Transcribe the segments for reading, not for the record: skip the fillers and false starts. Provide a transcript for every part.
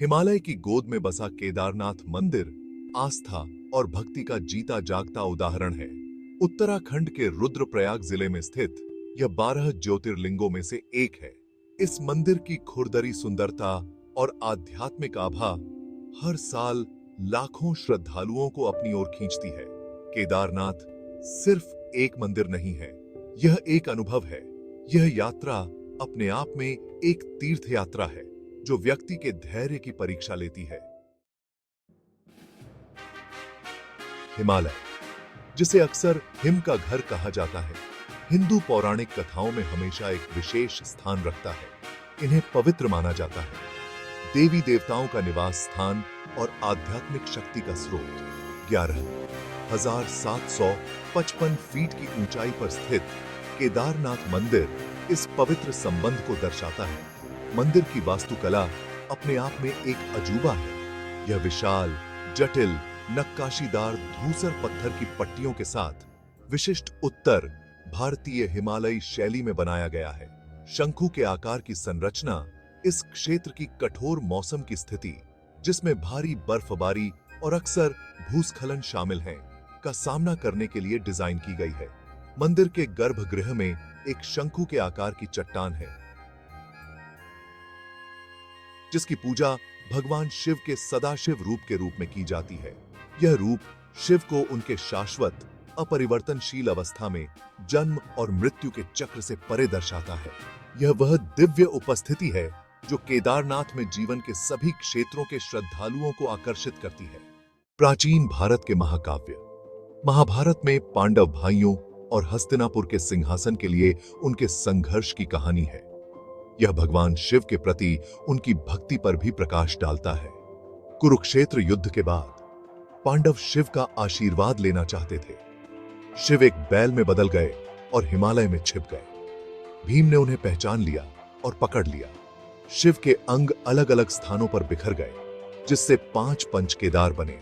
हिमालय की गोद में बसा केदारनाथ मंदिर आस्था और भक्ति का जीता जागता उदाहरण है। उत्तराखंड के रुद्रप्रयाग जिले में स्थित यह 12 ज्योतिर्लिंगों में से एक है। इस मंदिर की खुरदरी सुंदरता और आध्यात्मिक आभा हर साल लाखों श्रद्धालुओं को अपनी ओर खींचती है। केदारनाथ सिर्फ एक मंदिर नहीं है, यह एक अनुभव है। यह यात्रा अपने आप में एक तीर्थ यात्रा है जो व्यक्ति के धैर्य की परीक्षा लेती है। हिमालय, जिसे अक्सर हिम का घर कहा जाता है, हिंदू पौराणिक कथाओं में हमेशा एक विशेष स्थान रखता है। इन्हें पवित्र माना जाता है, देवी देवताओं का निवास स्थान और आध्यात्मिक शक्ति का स्रोत। 11,755 फीट की ऊंचाई पर स्थित केदारनाथ मंदिर इस पवित्र संबंध को दर्शाता है। मंदिर की वास्तुकला अपने आप में एक अजूबा है। यह विशाल, जटिल, नक्काशीदार धूसर पत्थर की पट्टियों के साथ विशिष्ट उत्तर भारतीय हिमालयी शैली में बनाया गया है। शंखु के आकार की संरचना इस क्षेत्र की कठोर मौसम की स्थिति, जिसमें भारी बर्फबारी और अक्सर भूस्खलन शामिल हैं, का सामना करने के लिए डिजाइन की गई है। मंदिर के गर्भगृह में एक शंखु के आकार की चट्टान है, जिसकी पूजा भगवान शिव के सदाशिव रूप के रूप में की जाती है। यह रूप शिव को उनके शाश्वत, अपरिवर्तनशील अवस्था में जन्म और मृत्यु के चक्र से परे दर्शाता है। यह वह दिव्य उपस्थिति है जो केदारनाथ में जीवन के सभी क्षेत्रों के श्रद्धालुओं को आकर्षित करती है। प्राचीन भारत के महाकाव्य महाभारत में पांडव भाइयों और हस्तिनापुर के सिंहासन के लिए उनके संघर्ष की कहानी है। यह भगवान शिव के प्रति उनकी भक्ति पर भी प्रकाश डालता है। कुरुक्षेत्र युद्ध के बाद पांडव शिव का आशीर्वाद लेना चाहते थे। शिव एक बैल में बदल गए और हिमालय में छिप गए। भीम ने उन्हें पहचान लिया और पकड़ लिया। शिव के अंग अलग अलग स्थानों पर बिखर गए, जिससे 5 पंच केदार बने।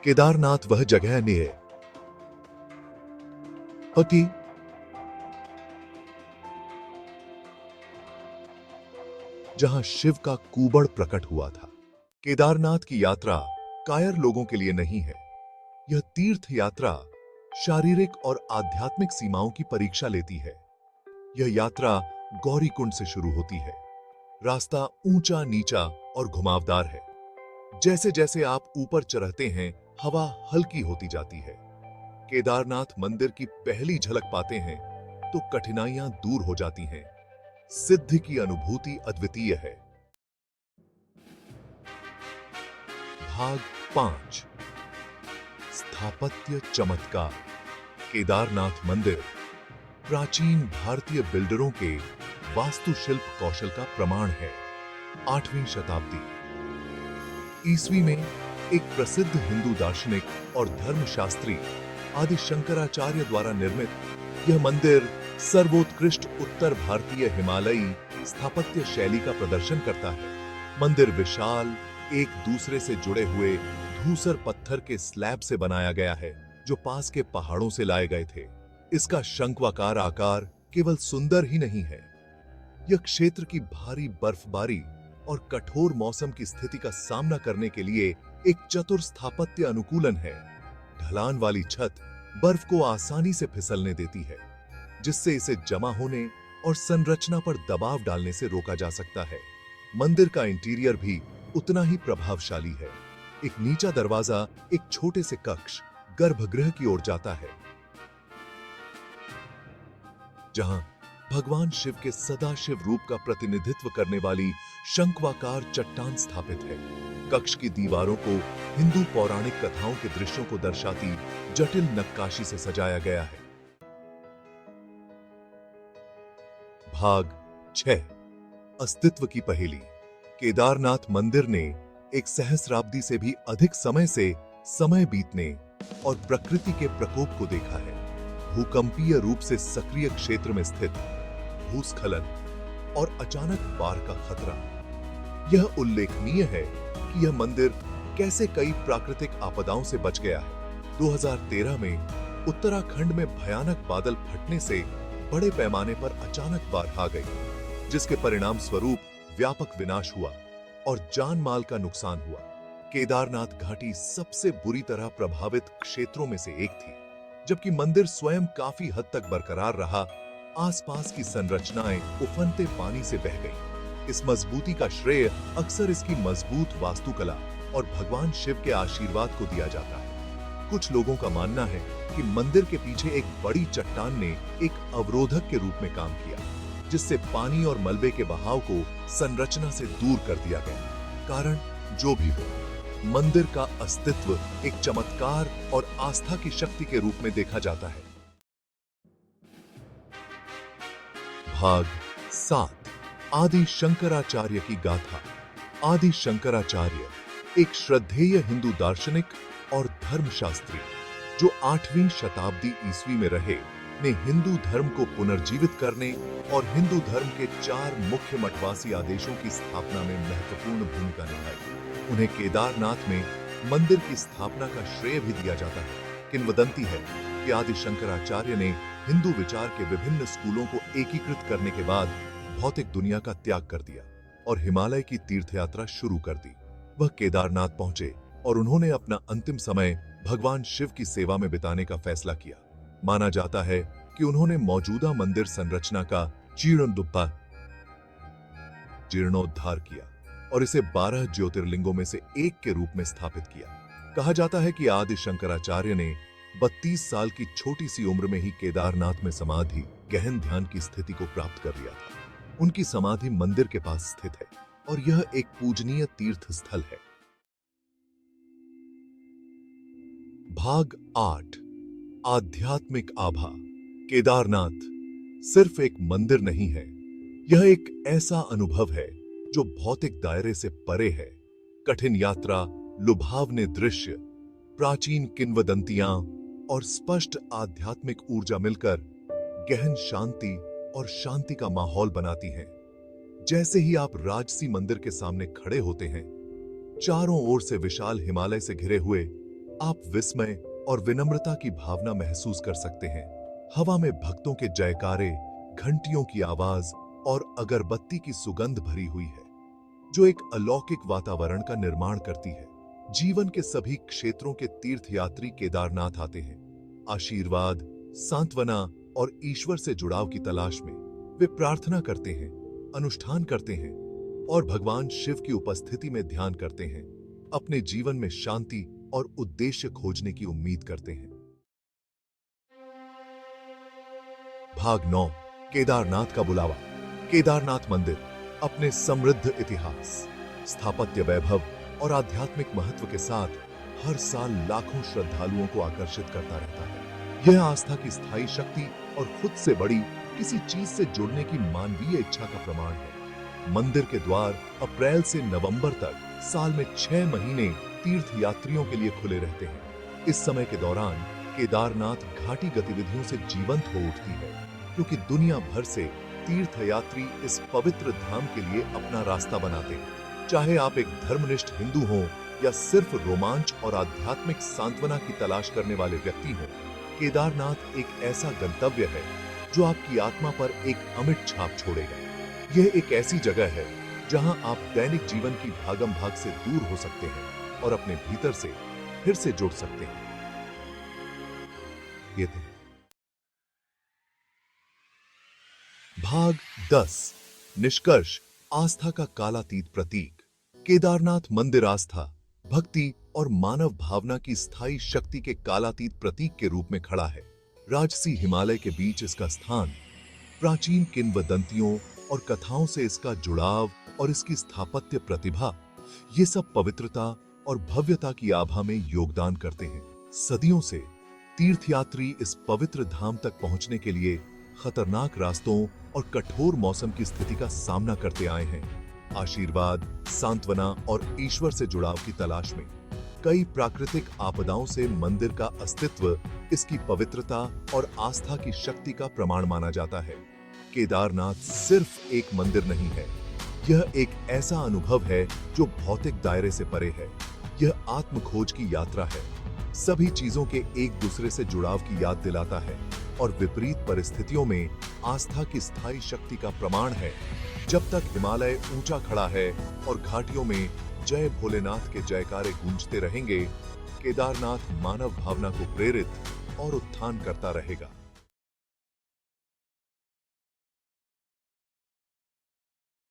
केदारनाथ वह जगह नहीं है पति जहां शिव का कुबड़ प्रकट हुआ था। केदारनाथ की यात्रा कायर लोगों के लिए नहीं है। यह तीर्थ यात्रा शारीरिक और आध्यात्मिक सीमाओं की परीक्षा लेती है। यह यात्रा गौरीकुंड से शुरू होती है। रास्ता ऊंचा नीचा और घुमावदार है। जैसे जैसे आप ऊपर चढ़ते हैं, हवा हल्की होती जाती है। केदारनाथ मंदिर की पहली झलक पाते हैं तो कठिनाइयां दूर हो जाती हैं। सिद्धि की अनुभूति अद्वितीय है। भाग 5, स्थापत्य चमत्कार। केदारनाथ मंदिर प्राचीन भारतीय बिल्डरों के वास्तुशिल्प कौशल का प्रमाण है। 8वीं शताब्दी ईस्वी में एक प्रसिद्ध हिंदू दार्शनिक और धर्मशास्त्री आदि शंकराचार्य द्वारा निर्मित यह मंदिर सर्वोत्कृष्ट उत्तर भारतीय हिमालयी स्थापत्य शैली का प्रदर्शन करता है। मंदिर विशाल, एक दूसरे से जुड़े हुए धूसर पत्थर के स्लैब से बनाया गया है, जो पास के पहाड़ों से लाए गए थे। इसका शंक्वाकार आकार केवल सुंदर ही नहीं है, यह क्षेत्र की भारी बर्फबारी और कठोर मौसम की स्थिति का सामना करने के लिए एक चतुर स्थापत्य अनुकूलन है। ढलान वाली छत बर्फ को आसानी से फिसलने देती है, जिससे इसे जमा होने और संरचना पर दबाव डालने से रोका जा सकता है। मंदिर का इंटीरियर भी उतना ही प्रभावशाली है। एक नीचा दरवाजा एक छोटे से कक्ष गर्भगृह की ओर जाता है, जहां भगवान शिव के सदाशिव रूप का प्रतिनिधित्व करने वाली शंक्वाकार चट्टान स्थापित है। कक्ष की दीवारों को हिंदू पौराणिक कथाओं के दृश्यों को दर्शाती जटिल नक्काशी से सजाया गया है। भाग 6, अस्तित्व की पहेली। केदारनाथ मंदिर ने एक सहस्राब्दी से भी अधिक समय से समय बीतने और प्रकृति के प्रकोप को देखा है। भूकंपीय रूप से सक्रिय क्षेत्र में स्थित भूस्खलन और अचानक बाढ़ का खतरा। यह उल्लेखनीय है कि यह मंदिर कैसे कई प्राकृतिक आपदाओं से बच गया है। 2013 में उत्तराखंड में भयानक बादल फटने से बड़े पैमाने पर अचानक बाढ़ आ गई, जिसके परिणाम स्वरूप व्यापक विनाश हुआ और जान माल का नुकसान हुआ। केदारनाथ घाटी सबसे बुरी तरह प्रभावित क्षेत्रों में से एक थी। जबकि मंदिर स्वयं काफी हद तक बरकरार रहा, आसपास की संरचनाएं उफनते पानी से बह गईं। इस मजबूती का श्रेय अक्सर इसकी मजबूत वास्तुकला और भगवान शिव के आशीर्वाद को दिया जाता है। कुछ लोगों का मानना है कि मंदिर के पीछे एक बड़ी चट्टान ने एक अवरोधक के रूप में काम किया, जिससे पानी और मलबे के बहाव को संरचना से दूर कर दिया गया। कारण जो भी हो, मंदिर का अस्तित्व एक चमत्कार और आस्था की शक्ति के रूप में देखा जाता है। भाग 7, आदि शंकराचार्य की गाथा। आदि शंकराचार्य एक श्रद्धेय हिंदू दार्शनिक और धर्मशास्त्री जो 8वीं शताब्दी ईस्वी में रहे, ने हिंदू धर्म को पुनर्जीवित करने और हिंदू धर्म के 4 मुख्य मठवासी आदेशों की स्थापना में महत्वपूर्ण भूमिका निभाई। उन्हें केदारनाथ में मंदिर की स्थापना का श्रेय भी दिया जाता है। किंवदंती है कि आदि शंकराचार्य ने हिंदू विचार के विभिन्न स्कूलों को एकीकृत करने के बाद भौतिक दुनिया का त्याग कर दिया और हिमालय की तीर्थयात्रा शुरू कर दी। वह केदारनाथ पहुंचे और उन्होंने अपना अंतिम समय भगवान शिव की सेवा में बिताने का फैसला किया। माना जाता है कि उन्होंने मौजूदा मंदिर संरचना का जीर्णोद्धार किया और इसे 12 ज्योतिर्लिंगों में से एक के रूप में स्थापित किया। कहा जाता है कि आदि शंकराचार्य ने 32 साल की छोटी सी उम्र में ही केदारनाथ में समाधि गहन ध्यान की स्थिति को प्राप्त कर लिया था। उनकी समाधि मंदिर के पास स्थित है और यह एक पूजनीय तीर्थ स्थल है। भाग 8, आध्यात्मिक आभा। केदारनाथ सिर्फ एक मंदिर नहीं है, यह एक ऐसा अनुभव है जो भौतिक दायरे से परे है। कठिन यात्रा, लुभावने दृश्य, प्राचीन किंवदंतियां और स्पष्ट आध्यात्मिक ऊर्जा मिलकर गहन शांति और शांति का माहौल बनाती हैं। जैसे ही आप राजसी मंदिर के सामने खड़े होते हैं, चारों ओर से विशाल हिमालय से घिरे हुए, आप विस्मय और विनम्रता की भावना महसूस कर सकते हैं। हवा में भक्तों के जयकारे, घंटियों की आवाज और अगरबत्ती की सुगंध भरी हुई है, जो एक अलौकिक वातावरण का निर्माण करती है। जीवन के सभी क्षेत्रों के तीर्थयात्री केदारनाथ आते हैं, आशीर्वाद, सांत्वना और ईश्वर से जुड़ाव की तलाश में। वे प्रार्थना करते हैं, अनुष्ठान करते हैं और भगवान शिव की उपस्थिति में ध्यान करते हैं। अपने जीवन में शांति और उद्देश्य खोजने की उम्मीद करते हैं। भाग 9, केदारनाथ का बुलावा। केदारनाथ मंदिर अपने समृद्ध इतिहास, स्थापत्य वैभव और आध्यात्मिक महत्व के साथ हर साल लाखों श्रद्धालुओं को आकर्षित करता रहता है। यह आस्था की स्थायी शक्ति और खुद से बड़ी किसी चीज से जुड़ने की मानवीय इच्छा का प्रमाण है। मंदिर के द्वार अप्रैल से नवंबर तक साल में 6 महीने तीर्थ यात्रियों के लिए खुले रहते हैं। इस समय के दौरान केदारनाथ घाटी गतिविधियों से जीवंत हो उठती है, क्योंकि दुनिया भर से तीर्थयात्री इस पवित्र धाम के लिए अपना रास्ता बनाते हैं। चाहे आप एक धर्मनिष्ठ हिंदू हो या सिर्फ रोमांच और आध्यात्मिक सांत्वना की तलाश करने वाले व्यक्ति हो, केदारनाथ एक ऐसा गंतव्य है जो आपकी आत्मा पर एक अमिट छाप छोड़ेगा। यह एक ऐसी जगह है जहां आप दैनिक जीवन की भागम भाग से दूर हो सकते हैं और अपने भीतर से फिर से जुड़ सकते हैं। ये थे भाग 10, निष्कर्ष, आस्था का कालातीत प्रतीक। केदारनाथ मंदिर आस्था, भक्ति और मानव भावना की स्थायी शक्ति के कालातीत प्रतीक के रूप में खड़ा है। राजसी हिमालय के बीच इसका स्थान, प्राचीन किंवदंतियों और कथाओं से इसका जुड़ाव और इसकी स्थापत्य प्रतिभा, ये सब पवित्रता और भव्यता की आभा में योगदान करते हैं। सदियों से तीर्थयात्री इस पवित्र धाम तक पहुंचने के लिए खतरनाक रास्तों और कठोर मौसम की स्थिति का सामना करते आए हैं। आशीर्वाद, सांत्वना और ईश्वर से जुड़ाव की तलाश में कई प्राकृतिक आपदाओं से मंदिर का अस्तित्व इसकी पवित्रता और आस्था की शक्ति का प्रमाण माना जाता है। केदारनाथ सिर्फ एक मंदिर नहीं है, यह एक ऐसा अनुभव है जो भौतिक दायरे से परे है। यह आत्म खोज की यात्रा है, सभी चीजों के एक दूसरे से जुड़ाव की याद दिलाता है और विपरीत परिस्थितियों में आस्था की स्थायी शक्ति का प्रमाण है। जब तक हिमालय ऊंचा खड़ा है और घाटियों में जय भोलेनाथ के जयकारे गूंजते रहेंगे, केदारनाथ मानव भावना को प्रेरित और उत्थान करता रहेगा।